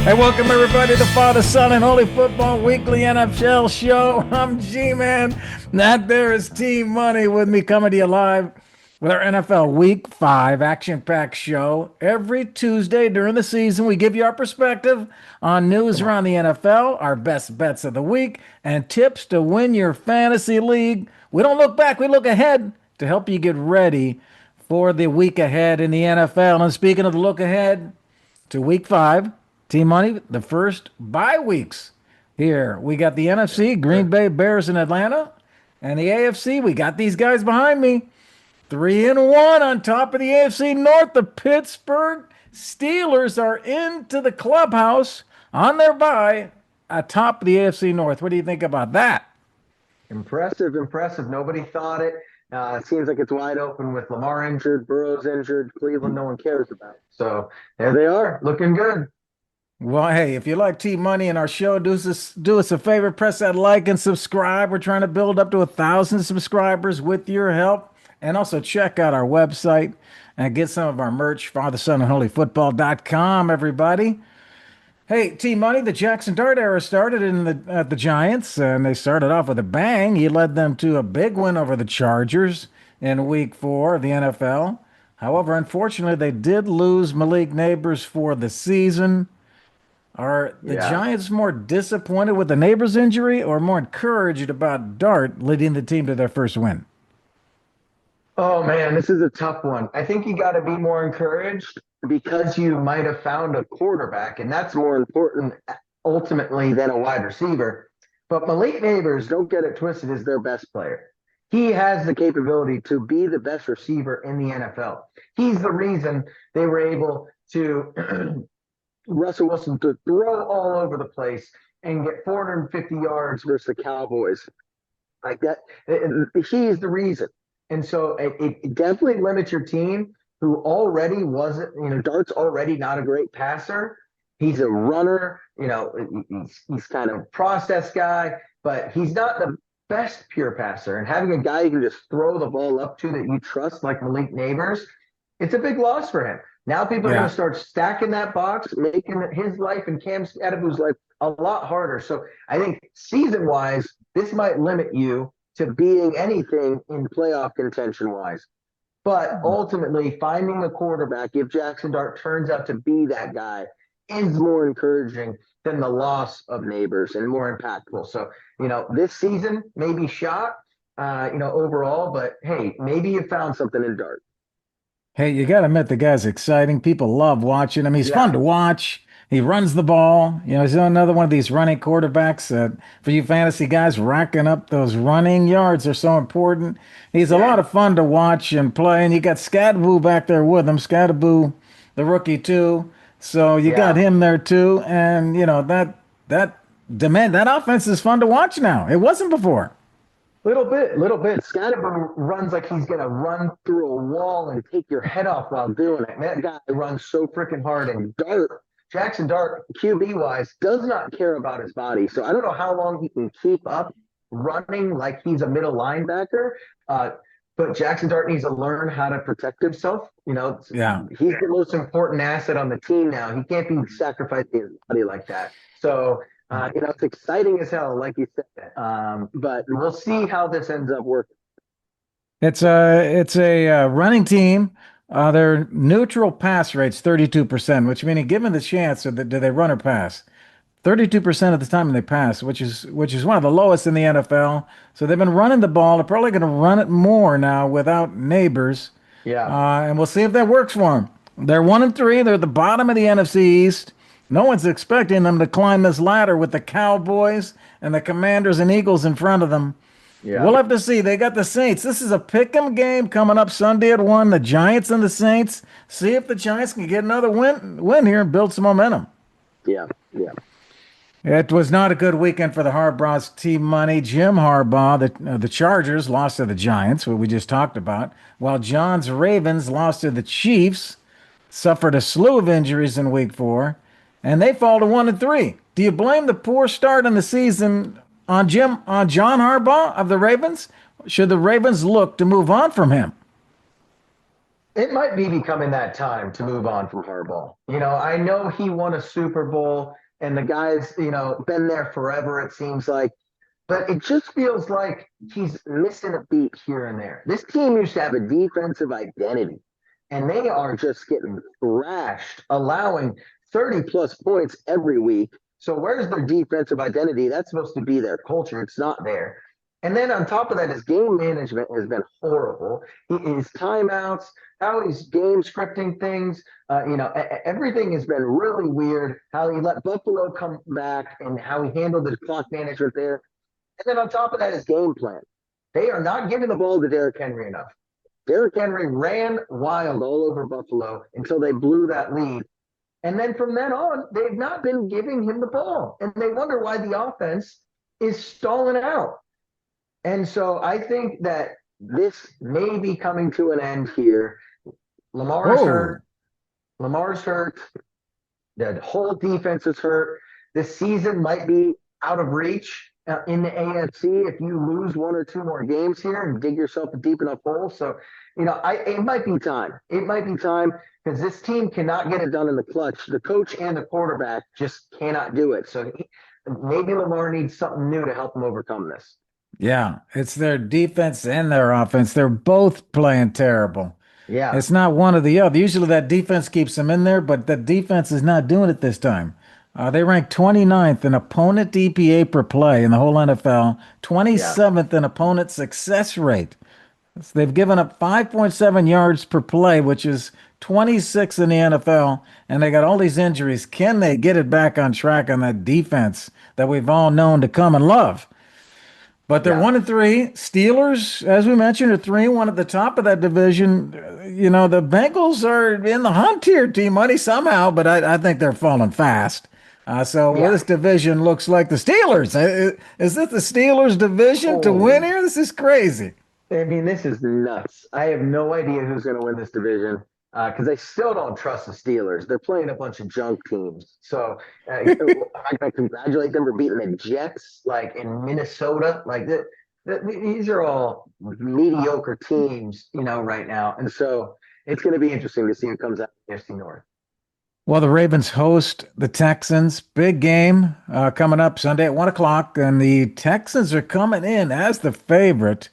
Hey, welcome everybody to Father, Son, and Holy Football Weekly NFL Show. I'm G-Man. That there is Team Money with me coming to you live with our NFL Week 5 action-packed show. Every Tuesday during the season, we give you our perspective on news around the NFL, our best bets of the week, and tips to win your fantasy league. We don't look back, we look ahead to help you get ready for the week ahead in the NFL. And speaking of the look ahead to Week 5, Team Money, the first bye weeks here. We got the NFC, Green Bay Bears in Atlanta, and the AFC. We got these guys behind me. 3-1 on top of the AFC North. The Pittsburgh Steelers are into the clubhouse on their bye atop the AFC North. What do you think about that? Impressive, impressive. Nobody thought it. It seems like it's wide open with Lamar injured, Burrow's injured, Cleveland no one cares about. So there they are, looking good. Well, hey, if you like Team Money and our show, do us a favor, press that like and subscribe. We're trying to build up to 1,000 subscribers with your help. And also check out our website and get some of our merch, FatherSonAndHolyFootball.com, everybody. Hey, Team Money, the Jackson Dart era started at the Giants, and they started off with a bang. He led them to a big win over the Chargers in Week 4 of the NFL. However, unfortunately, they did lose Malik Neighbors for the season. Are the Giants more disappointed with the Neighbors injury or more encouraged about Dart leading the team to their first win? Oh man, this is a tough one. I think you got to be more encouraged because you might have found a quarterback, and that's more important ultimately than a wide receiver. But Malik Neighbors, don't get it twisted, is their best player. He has the capability to be the best receiver in the NFL. He's the reason they were able to Russell Wilson to throw all over the place and get 450 yards versus the Cowboys. Like that, he's the reason. And so it definitely limits your team who already wasn't, Dart's already not a great passer. He's a runner, he's kind of a process guy, but he's not the best pure passer. And having a guy you can just throw the ball up to that you trust, like Malik Neighbors, it's a big loss for him. Now people are going to start stacking that box, making his life and Cam Skadabu's life a lot harder. So I think season-wise, this might limit you to being anything in playoff contention-wise. But ultimately, finding a quarterback, if Jackson Dart turns out to be that guy, is more encouraging than the loss of Neighbors and more impactful. So, this season may be shot, overall, but hey, maybe you found something in Dart. Hey, you got to admit the guy's exciting. People love watching him. He's fun to watch. He runs the ball. He's another one of these running quarterbacks for you fantasy guys, racking up those running yards are so important. He's a lot of fun to watch and play. And you got Scadaboo back there with him. Scadaboo, the rookie too. So you got him there too. And that offense is fun to watch now. It wasn't before. Little bit. Scottaboo runs like he's going to run through a wall and take your head off while doing it. That guy runs so freaking hard. And Jackson Dart, QB-wise, does not care about his body. So I don't know how long he can keep up running like he's a middle linebacker. But Jackson Dart needs to learn how to protect himself. He's the most important asset on the team now. He can't be sacrificing his body like that. So it's exciting as hell, like you said. But we'll see how this ends up working. It's a running team. Their neutral pass rate's 32%, which meaning given the chance, do they run or pass? 32% of the time they pass, which is one of the lowest in the NFL. So they've been running the ball. They're probably going to run it more now without Neighbors. And we'll see if that works for them. They're 1-3. They're at the bottom of the NFC East. No one's expecting them to climb this ladder with the Cowboys and the Commanders and Eagles in front of them. We'll have to see. They got the Saints. This is a pick'em game coming up Sunday at 1. The Giants and the Saints. See if the Giants can get another win here and build some momentum. Yeah. It was not a good weekend for the Harbaugh's Team Money. Jim Harbaugh, the Chargers, lost to the Giants, what we just talked about, while John's Ravens lost to the Chiefs, suffered a slew of injuries in Week 4. And they fall to 1-3. Do you blame the poor start in the season on John Harbaugh of the Ravens? Should the Ravens look to move on from him? It might be becoming that time to move on from Harbaugh. I know he won a Super Bowl and the guy's, been there forever, it seems like, but it just feels like he's missing a beat here and there. This team used to have a defensive identity, and they are just getting thrashed, allowing 30 plus points every week. So where's their defensive identity? That's supposed to be their culture. It's not there. And then on top of that, his game management has been horrible. His timeouts, how he's game scripting things, everything has been really weird. How he let Buffalo come back and how he handled his clock management there. And then on top of that, his game plan. They are not giving the ball to Derrick Henry enough. Derrick Henry ran wild all over Buffalo until they blew that lead. And then from then on, they've not been giving him the ball. And they wonder why the offense is stalling out. And so I think that this may be coming to an end here. Lamar's Whoa. hurt. Lamar's hurt. The whole defense is hurt. This season might be out of reach in the AFC if you lose one or two more games here and dig yourself a deep enough hole. So, it might be time. It might be time because this team cannot get it done in the clutch. The coach and the quarterback just cannot do it. So maybe Lamar needs something new to help him overcome this. Yeah, it's their defense and their offense. They're both playing terrible. Yeah, It's not one or the other. Usually that defense keeps them in there, but the defense is not doing it this time. They rank 29th in opponent DPA per play in the whole NFL, yeah, 27th in opponent success rate. So they've given up 5.7 yards per play, which is 26 in the NFL, and they got all these injuries. Can they get it back on track on that defense that we've all known to come and love? But they're yeah. 1-3. Steelers, as we mentioned, are 3-1 at the top of that division. The Bengals are in the hunt here, Team Money, somehow, but I think they're falling fast. So well, Yeah. this division looks like the Steelers. Is this the Steelers' division to win Holy. here? This is crazy. I mean, this is nuts. I have no idea who's going to win this division because I still don't trust the Steelers. They're playing a bunch of junk teams. So I congratulate them for beating the Jets, like in Minnesota. Like these are all mediocre teams, right now. And so it's going to be interesting to see who comes out of the NFC North. Well, the Ravens host the Texans. Big game coming up Sunday at 1 o'clock, and the Texans are coming in as the favorite.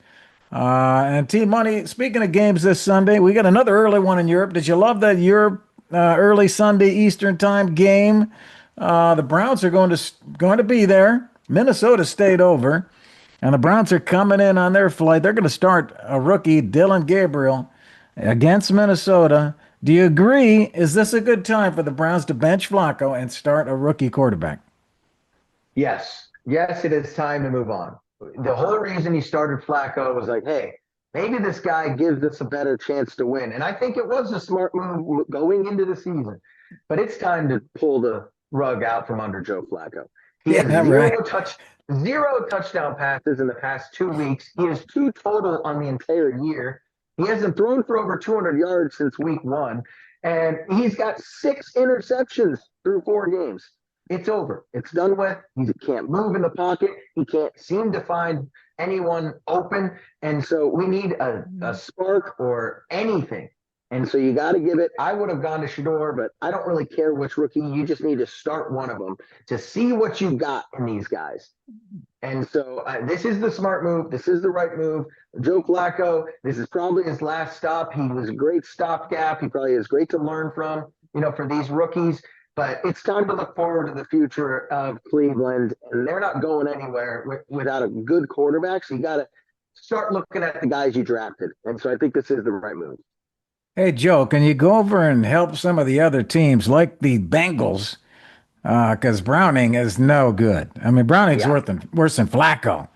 And Team Money, speaking of games this Sunday, we got another early one in Europe. Did you love that Europe early Sunday Eastern time game? The Browns are going to be there. Minnesota stayed over, and the Browns are coming in on their flight. They're going to start a rookie, Dylan Gabriel, against Minnesota. Do you agree? Is this a good time for the Browns to bench Flacco and start a rookie quarterback? Yes. Yes, it is time to move on. The whole reason he started Flacco was like, hey, maybe this guy gives us a better chance to win. And I think it was a smart move going into the season. But it's time to pull the rug out from under Joe Flacco. He has Yeah, right. zero touchdown passes in the past 2 weeks. He has two total on the entire year. He hasn't thrown for over 200 yards since week one. And he's got 6 interceptions through 4 games. It's over. It's done with. He can't move in the pocket. He can't seem to find anyone open. And so we need a spark or anything. And so you got to give it. I would have gone to Shador, but I don't really care which rookie. You just need to start one of them to see what you've got in these guys. And so this is the smart move. This is the right move. Joe Flacco, this is probably his last stop. He was a great stopgap. He probably is great to learn from, for these rookies. But it's time to look forward to the future of Cleveland. And they're not going anywhere without a good quarterback. So you got to start looking at the guys you drafted. And so I think this is the right move. Hey, Joe, can you go over and help some of the other teams like the Bengals? Because Browning is no good. I mean, Browning's Yeah. worse than Flacco.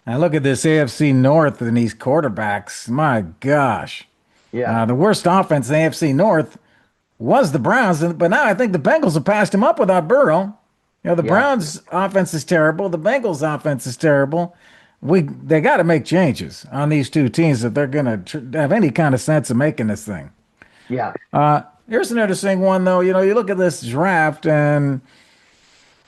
And look at this AFC North and these quarterbacks. My gosh. Yeah. The worst offense in the AFC North was the Browns, but now I think the Bengals have passed him up without Burrow. The Yeah. Browns' offense is terrible. The Bengals' offense is terrible. They got to make changes on these two teams if they're going to have any kind of sense of making this thing. Yeah. Here's an interesting one, though. You look at this draft, and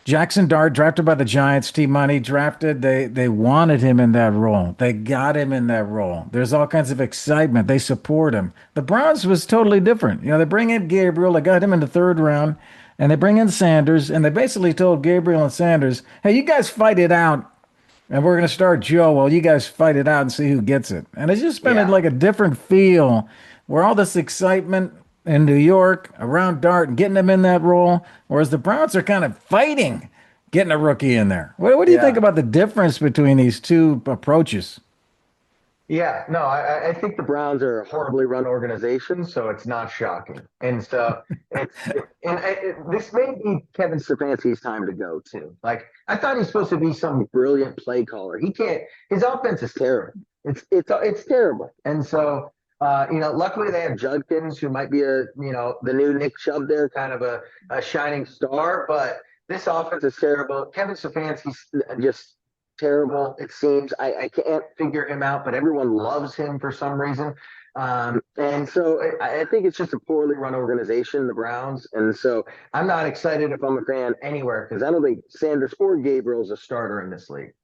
Jackson Dart, drafted by the Giants, T Money drafted. They wanted him in that role. They got him in that role. There's all kinds of excitement. They support him. The Browns was totally different. They bring in Gabriel. They got him in the third round, and they bring in Sanders, and they basically told Gabriel and Sanders, "Hey, you guys fight it out, and we're going to start Joe. Well, you guys fight it out and see who gets it." And it's just been Yeah. like a different feel where all this excitement in New York around Dart and getting him in that role, whereas the Browns are kind of fighting getting a rookie in there. What do you think Yeah. about the difference between these two approaches? Yeah, no, I think the Browns are a horribly run organization, so it's not shocking. And so this may be Kevin Stefanski's time to go too. Like I thought he's supposed to be some brilliant play caller. He can't. His offense is terrible. It's terrible. And so luckily they have Judkins, who might be the new Nick Chubb there, kind of a shining star. But this offense is terrible. Kevin Stefanski's just terrible. It seems I can't figure him out, but everyone loves him for some reason. And so I think it's just a poorly run organization, the Browns. And so I'm not excited if I'm a fan anywhere because I don't think Sanders or Gabriel is a starter in this league.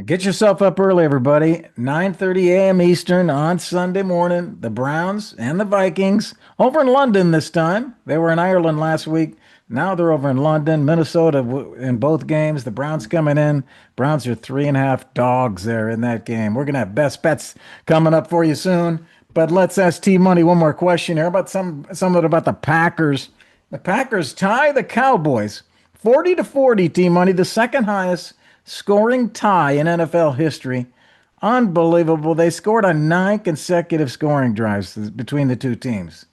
Get yourself up early, everybody. 9:30 a.m. Eastern on Sunday morning. The Browns and the Vikings over in London this time. They were in Ireland last week. Now they're over in London, Minnesota in both games. The Browns coming in. Browns are 3.5 dogs there in that game. We're going to have best bets coming up for you soon. But let's ask T Money one more question here about something about the Packers. The Packers tie the Cowboys 40-40, T Money, the second highest scoring tie in NFL history. Unbelievable. They scored on 9 consecutive scoring drives between the two teams.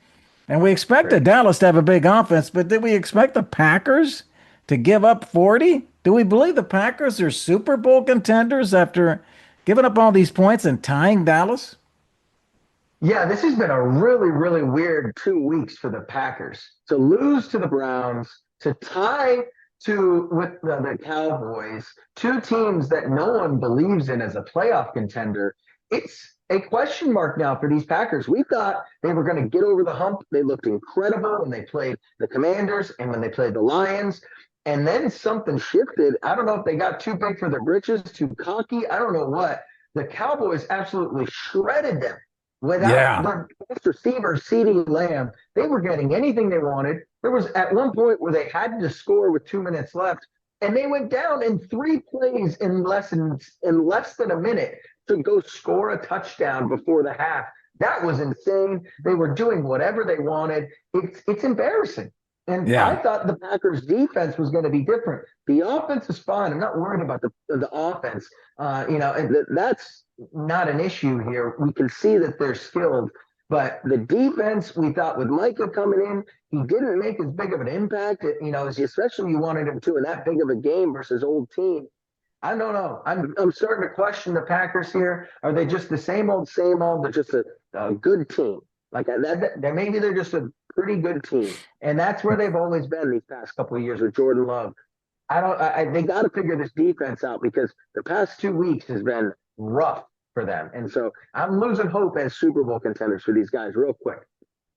And we expected Dallas to have a big offense, but did we expect the Packers to give up 40? Do we believe the Packers are Super Bowl contenders after giving up all these points and tying Dallas? Yeah, this has been a really, really weird 2 weeks for the Packers to lose to the Browns, to tie with the Cowboys, two teams that no one believes in as a playoff contender. It's a question mark now for these Packers. We thought they were going to get over the hump. They looked incredible when they played the Commanders and when they played the Lions. And then something shifted. I don't know if they got too big for their britches, too cocky. I don't know what. The Cowboys absolutely shredded them. Without their best receiver, CeeDee Lamb, they were getting anything they wanted. There was at one point where they had to score with 2 minutes left, and they went down in 3 plays in less than a minute to go score a touchdown before the half. That was insane. They were doing whatever they wanted. It's embarrassing. And I thought the Packers' defense was going to be different. The offense is fine. I'm not worried about the offense. That's not an issue here. We can see that they're skilled. But the defense, we thought with Micah coming in, he didn't make as big of an impact, especially you wanted him to in that big of a game versus old team. I don't know. I'm starting to question the Packers here. Are they just the same old, same old? They're just a good team. Like that, maybe they're just a pretty good team, and that's where they've always been these past couple of years with Jordan Love. They got to figure this defense out because the past 2 weeks has been rough for them, and so I'm losing hope as Super Bowl contenders for these guys real quick.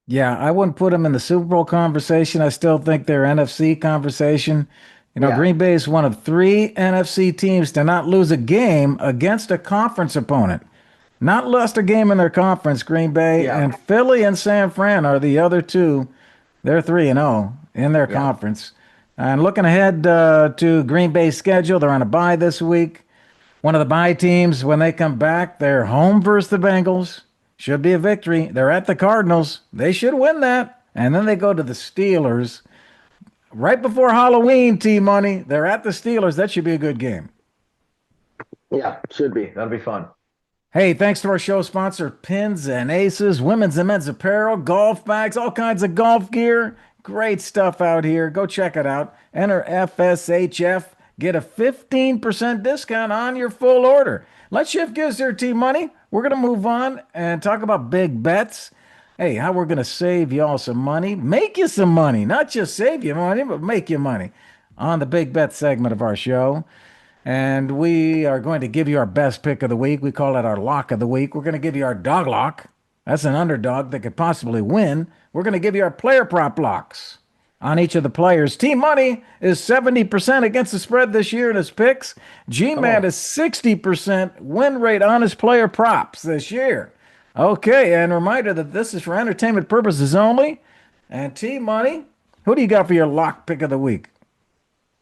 Yeah, I wouldn't put them in the Super Bowl conversation. I still think they're NFC conversation. Green Bay is one of 3 NFC teams to not lose a game against a conference opponent. Not lost a game in their conference, Green Bay, and Philly and San Fran are the other two. They're 3-0 in their conference. And looking ahead to Green Bay's schedule, they're on a bye this week. One of the bye teams, when they come back, they're home versus the Bengals. Should be a victory. They're at the Cardinals. They should win that. And then they go to the Steelers. Right before Halloween, T-Money, they're at the Steelers. That should be a good game. Yeah, should be. That'll be fun. Hey, thanks to our show sponsor, Pins and Aces, women's and men's apparel, golf bags, all kinds of golf gear. Great stuff out here. Go check it out. Enter FSHF. Get a 15% discount on your full order. Let's shift gears here, T-Money. We're going to move on and talk about big bets. Hey, how we're going to save y'all some money, make you some money, not just save you money, but make you money on the big bet segment of our show. And we are going to give you our best pick of the week. We call it our lock of the week. We're going to give you our dog lock. That's an underdog that could possibly win. We're going to give you our player prop locks. on each of the players. Team Money is 70% against the spread this year in his picks. G-Man Oh, is 60% win rate on his player props this year. Okay, and reminder that this is for entertainment purposes only. And Team Money, who do you got for your lock pick of the week?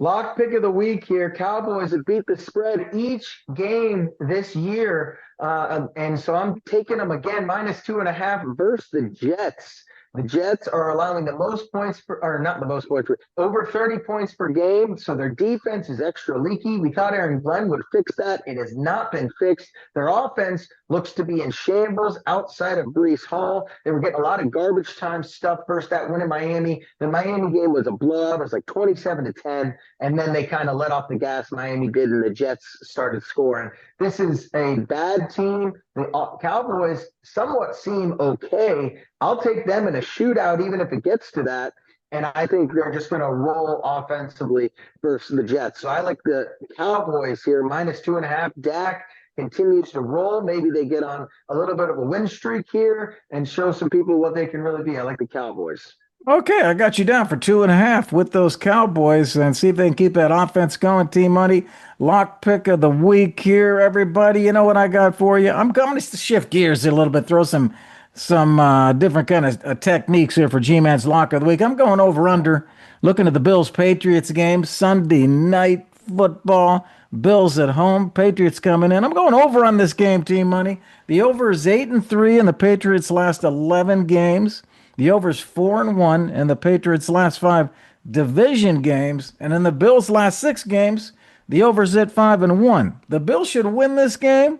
lock pick of the week here. Cowboys have beat the spread each game this year. And so I'm taking them again, -2.5 versus the Jets. The Jets are allowing the most points or not the most points, over 30 points per game. So their defense is extra leaky. We thought Aaron Glenn would fix that. It has not been fixed. Their offense looks to be in shambles outside of Brees Hall. They were getting a lot of garbage time stuff first that win in Miami. The Miami game was a blowout. It was like 27-10. And then they kind of let off the gas. Miami did, and the Jets started scoring. This is a bad team. The Cowboys somewhat seem okay. I'll take them in a shootout, even if it gets to that. And I think they're just going to roll offensively versus the Jets. So I like the Cowboys here, -2.5. Dak continues to roll. Maybe they get on a little bit of a win streak here and show some people what they can really be. I like the Cowboys. Okay, I got you down for 2.5 with those Cowboys and see if they can keep that offense going. Team Money, lock pick of the week here, everybody. You know what I got for you? I'm going to shift gears a little bit, throw some different kind of techniques here for G-Man's lock of the week. I'm going over under, looking at the Bills Patriots game, Sunday night football. Bills at home, Patriots coming in. I'm going over on this game, Team Money. The over is 8-3 in the Patriots' last 11 games. The over is 4-1 in the Patriots' last 5 division games, and in the Bills' last 6 games, the over's at 5-1. The Bills should win this game.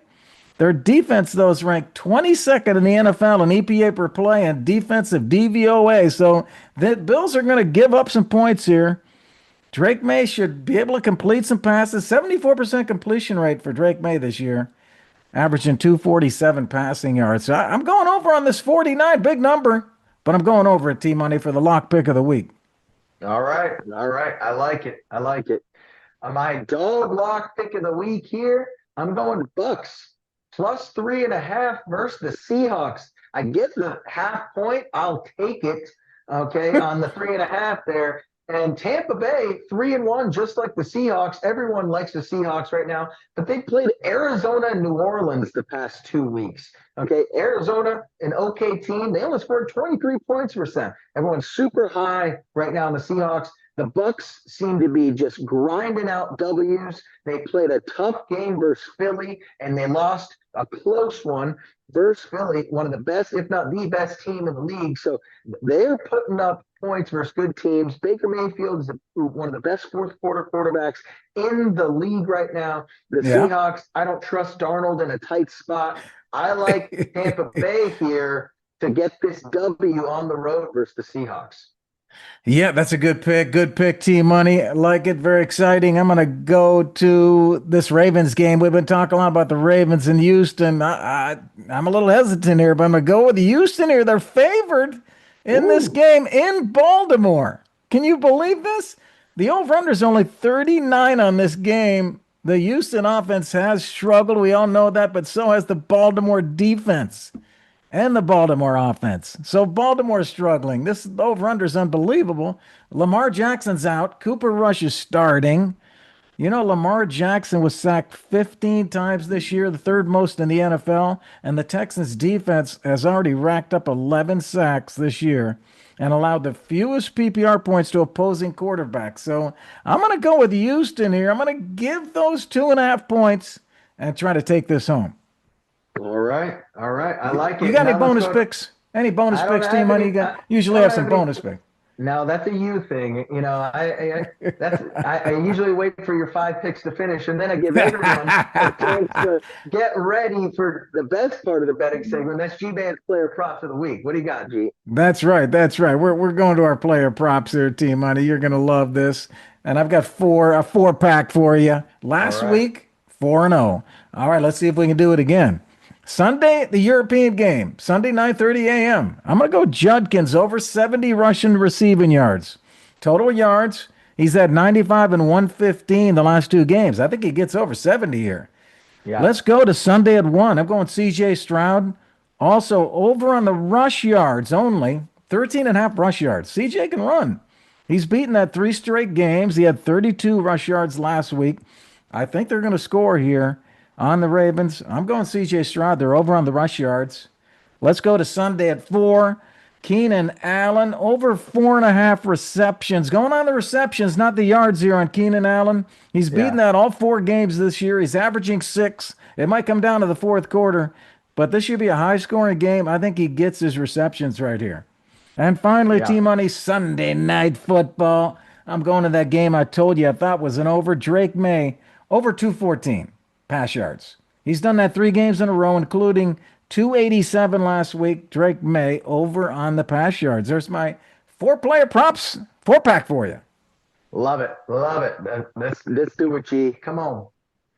Their defense, though, is ranked 22nd in the NFL in EPA per play and defensive DVOA. So the Bills are going to give up some points here. Drake May should be able to complete some passes. 74% completion rate for Drake May this year, averaging 247 passing yards. So I'm going over on this 49, big number. But I'm going over at Team Money for the lock pick of the week. All right. All right. I like it. I like it. My dog lock pick of the week here, I'm going Bucks +3.5 versus the Seahawks. I get the half point. I'll take it. Okay. On the 3.5 there. And Tampa Bay, 3-1, just like the Seahawks. Everyone likes the Seahawks right now, but they played Arizona and New Orleans the past 2 weeks. Okay, Arizona, an okay team. They only scored 23 points for them. Everyone's super high right now on the Seahawks. The Bucks seem to be just grinding out W's. They played a tough game versus Philly, and they lost a close one versus Philly, one of the best, if not the best team in the league. So they're putting up points versus good teams. Baker Mayfield is one of the best fourth quarter quarterbacks in the league right now. The Seahawks, I don't trust Darnold in a tight spot. I like Tampa Bay here to get this W on the road versus the Seahawks. Yeah, that's a good pick. Good pick, Team Money. I like it. Very exciting. I'm going to go to this Ravens game. We've been talking a lot about the Ravens in Houston. I'm a little hesitant here, but I'm going to go with Houston here. They're favored in this game in Baltimore. Can you believe this? The over-under is only 39 on this game. The Houston offense has struggled. We all know that, but so has the Baltimore defense and the Baltimore offense. So Baltimore's struggling. This over-under is unbelievable. Lamar Jackson's out. Cooper Rush is starting. You know, Lamar Jackson was sacked 15 times this year, the third most in the NFL, and the Texans defense has already racked up 11 sacks this year and allowed the fewest PPR points to opposing quarterbacks. So I'm going to go with Houston here. I'm going to give those 2.5 points and try to take this home. All right. All right. I like it. You got any bonus picks? Any bonus picks, Team Money? You got? Usually have some bonus picks. No, that's a you thing. You know, I usually wait for your 5 picks to finish, and then I give everyone a chance to get ready for the best part of the betting segment. That's G-Man's player props of the week. What do you got, G? That's right. That's right. We're going to our player props here, Team Money. You're going to love this. And I've got a 4-pack for you. Last week, 4-0. All right, let's see if we can do it again. Sunday, the European game, Sunday, 9:30 a.m. I'm going to go Judkins over 70 Russian receiving yards. Total yards, he's at 95 and 115 the last 2 games. I think he gets over 70 here. Yeah. Let's go to Sunday at 1. I'm going C.J. Stroud. Also, over on the rush yards only, 13.5 rush yards. C.J. can run. He's beaten that 3 straight games. He had 32 rush yards last week. I think they're going to score here on the Ravens. I'm going CJ Stroud. They're over on the rush yards. Let's go to Sunday at 4. Keenan Allen over 4.5 receptions. Going on the receptions, not the yards here on Keenan Allen. He's beaten Yeah, that all 4 games this year. He's averaging 6. It might come down to the fourth quarter, but this should be a high scoring game. I think he gets his receptions right here. And finally, yeah. Team Money Sunday Night Football. I'm going to that game I told you I thought was an over. Drake May, over 214 pass yards. He's done that 3 games in a row, including 287 last week. Drake May over on the pass yards. There's my 4 player props 4 pack for you. Love it. Love it. Let's do it, G. Come on.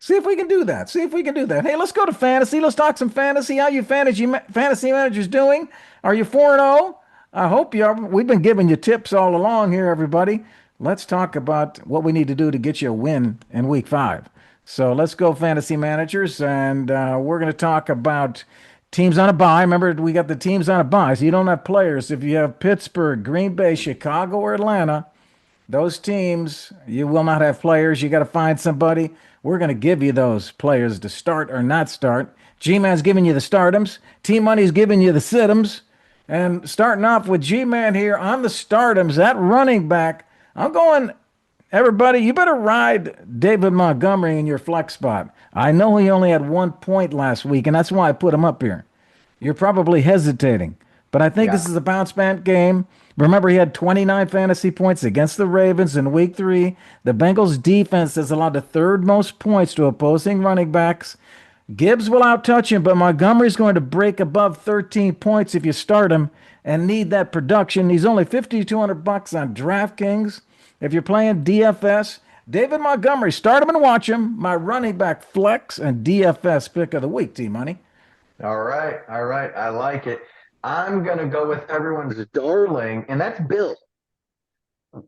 See if we can do that. See if we can do that. Hey, let's go to fantasy. Let's talk some fantasy. How you fantasy managers doing? Are you 4-0? I hope you are. We've been giving you tips all along here, everybody. Let's talk about what we need to do to get you a win in week 5. So let's go, fantasy managers, and we're going to talk about teams on a bye. Remember, we got the teams on a bye, so you don't have players. If you have Pittsburgh, Green Bay, Chicago, or Atlanta, those teams, you will not have players. You got to find somebody. We're going to give you those players to start or not start. G-Man's giving you the startums. Team Money's giving you the situms. And starting off with G-Man here on the startums, that running back, I'm going, everybody, you better ride David Montgomery in your flex spot. I know he only had 1 point last week, and that's why I put him up here. You're probably hesitating, but I think this Yeah. is a bounce back game. Remember, he had 29 fantasy points against the Ravens in week 3. The Bengals defense has allowed the third most points to opposing running backs. Gibbs will outtouch him, but Montgomery's going to break above 13 points if you start him and need that production. He's only $5,200 on DraftKings. If you're playing DFS, David Montgomery, start him and watch him. My running back flex and DFS pick of the week, T Money. All right. All right. I like it. I'm going to go with everyone's darling, and that's Bill.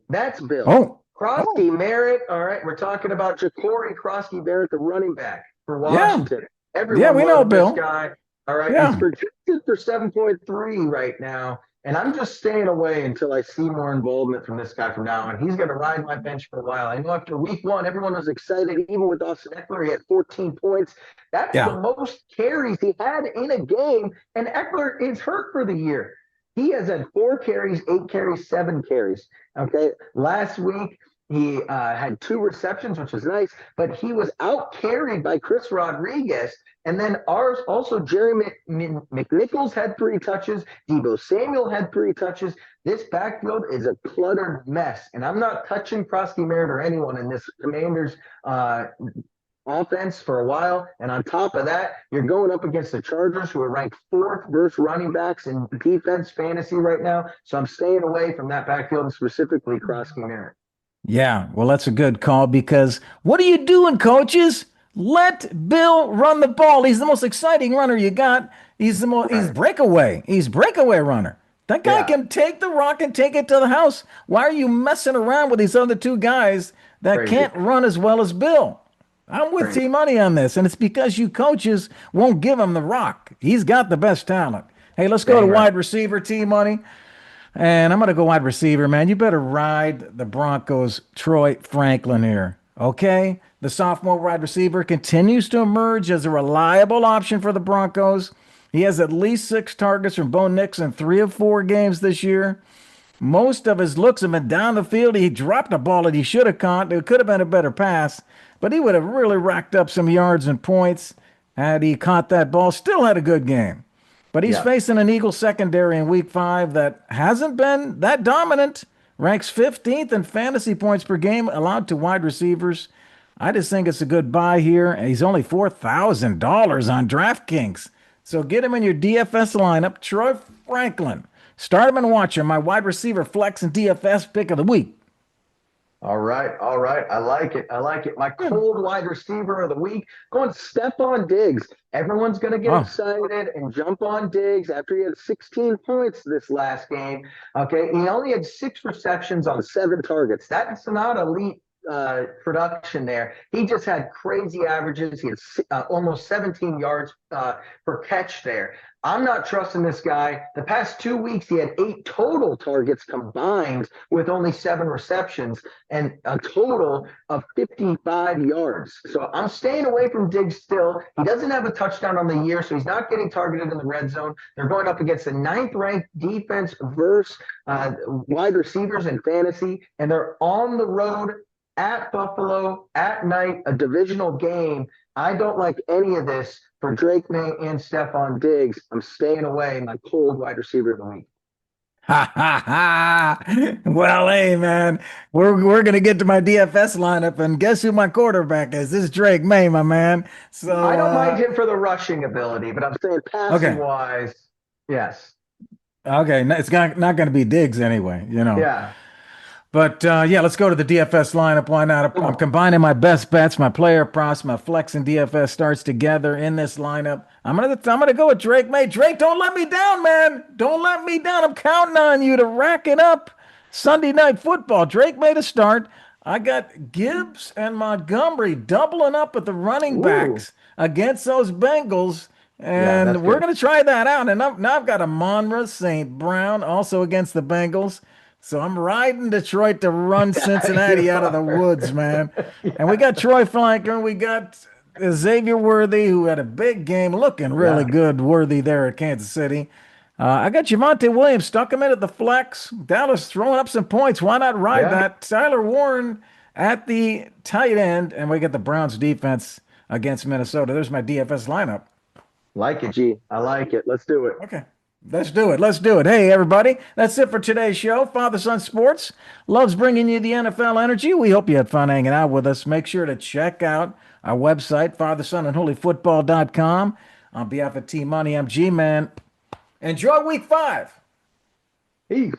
That's Bill. Oh, oh, Krosky Merritt. All right. We're talking about Ja'Cory Krosky Merritt, the running back for yeah, Washington. yeah, Everyone we know loves this Bill. guy. All right. He's Yeah, projected for 7.3 right now. And I'm just staying away until I see more involvement from this guy from now on. He's going to ride my bench for a while. I know after week 1, everyone was excited. Even with Austin Eckler, he had 14 points. That's the yeah, most carries he had in a game. And Eckler is hurt for the year. He has had 4 carries, 8 carries, 7 carries. Okay. Last week, he had 2 receptions, which was nice, but he was out carried by Chris Rodriguez. And then ours also, Jerry McNichols had 3 touches. Debo Samuel had 3 touches. This backfield is a cluttered mess. And I'm not touching Krosky Merritt or anyone in this Commanders offense for a while. And on top of that, you're going up against the Chargers, who are ranked 4th versus running backs in defense fantasy right now. So I'm staying away from that backfield and specifically Krosky Merritt. yeah. Well, that's a good call because what are you doing, coaches? Let Bill run the ball. He's the most exciting runner you got. He's Right. breakaway. He's breakaway runner. That guy Yeah. can take the rock and take it to the house. Why are you messing around with these other 2 guys that Crazy. can't run as well as Bill? I'm with Crazy. T Money on this, and it's because you coaches won't give him the rock. He's got the best talent. Hey, let's go to Dang right. wide receiver, T Money. And I'm going to go wide receiver, man. You better ride the Broncos' Troy Franklin here. Okay? The sophomore wide receiver continues to emerge as a reliable option for the Broncos. He has at least 6 targets from Bo Nix in 3 of 4 games this year. Most of his looks have been down the field. He dropped a ball that he should have caught. It could have been a better pass, but he would have really racked up some yards and points had he caught that ball. Still had a good game. But he's Yeah. facing an Eagle secondary in week 5 that hasn't been that dominant. Ranks 15th in fantasy points per game allowed to wide receivers. I just think it's a good buy here. He's only $4,000 on DraftKings. So get him in your DFS lineup. Troy Franklin. Start him and watch him. My wide receiver flex and DFS pick of the week. All right, all right. I like it. I like it. My cold wide receiver of the week, going Stephon Diggs. Everyone's going to get Oh, excited and jump on Diggs after he had 16 points this last game. Okay, he only had 6 receptions on 7 targets. That's not elite production there. He just had crazy averages. He had almost 17 yards per catch there. I'm not trusting this guy. The past 2 weeks, he had 8 total targets combined with only 7 receptions and a total of 55 yards. So I'm staying away from Diggs still. He doesn't have a touchdown on the year, so he's not getting targeted in the red zone. They're going up against the 9th-ranked defense versus wide receivers in fantasy, and they're on the road at Buffalo at night, a divisional game. I don't like any of this for Drake May and Stephon Diggs. I'm staying away. My cold wide receiver of the week. Ha ha ha. Well, hey man, we're gonna get to my DFS lineup, and guess who my quarterback is? This is Drake May, my man. I So don't mind him for the rushing ability, but I'm saying passing okay. wise, yes. Okay, it's not gonna be Diggs anyway, you know. Yeah. But yeah, let's go to the DFS lineup. Why not? Come I'm on. combining my best bets, my player props, my flex and DFS starts together in this lineup. I'm gonna go with Drake May. Drake, don't let me down, man. Don't let me down. I'm counting on you to rack it up. Sunday night football. Drake May to start. I got Gibbs and Montgomery doubling up at the running Ooh. backs against those Bengals. Yeah, that's And we're good. going to try that out. And now I've got a Monra St. Brown also against the Bengals. So I'm riding Detroit to run Cincinnati You out of the are. woods, man. And we Yeah. got Troy Flanker. We got Xavier Worthy, who had a big game, looking really Yeah. good, Worthy there at Kansas City. I got Javonte Williams, stuck him in at the flex. Dallas throwing up some points. Why not ride Yeah. that? Tyler Warren at the tight end. And we get the Browns defense against Minnesota. There's my DFS lineup. Like it, G. I like it. Let's do it. Okay. Let's do it. Let's do it. Hey, everybody. That's it for today's show. Father Son Sports loves bringing you the NFL energy. We hope you had fun hanging out with us. Make sure to check out our website, fathersonandholyfootball.com. On behalf of Team Money, I'm G Man. Enjoy week 5. Peace.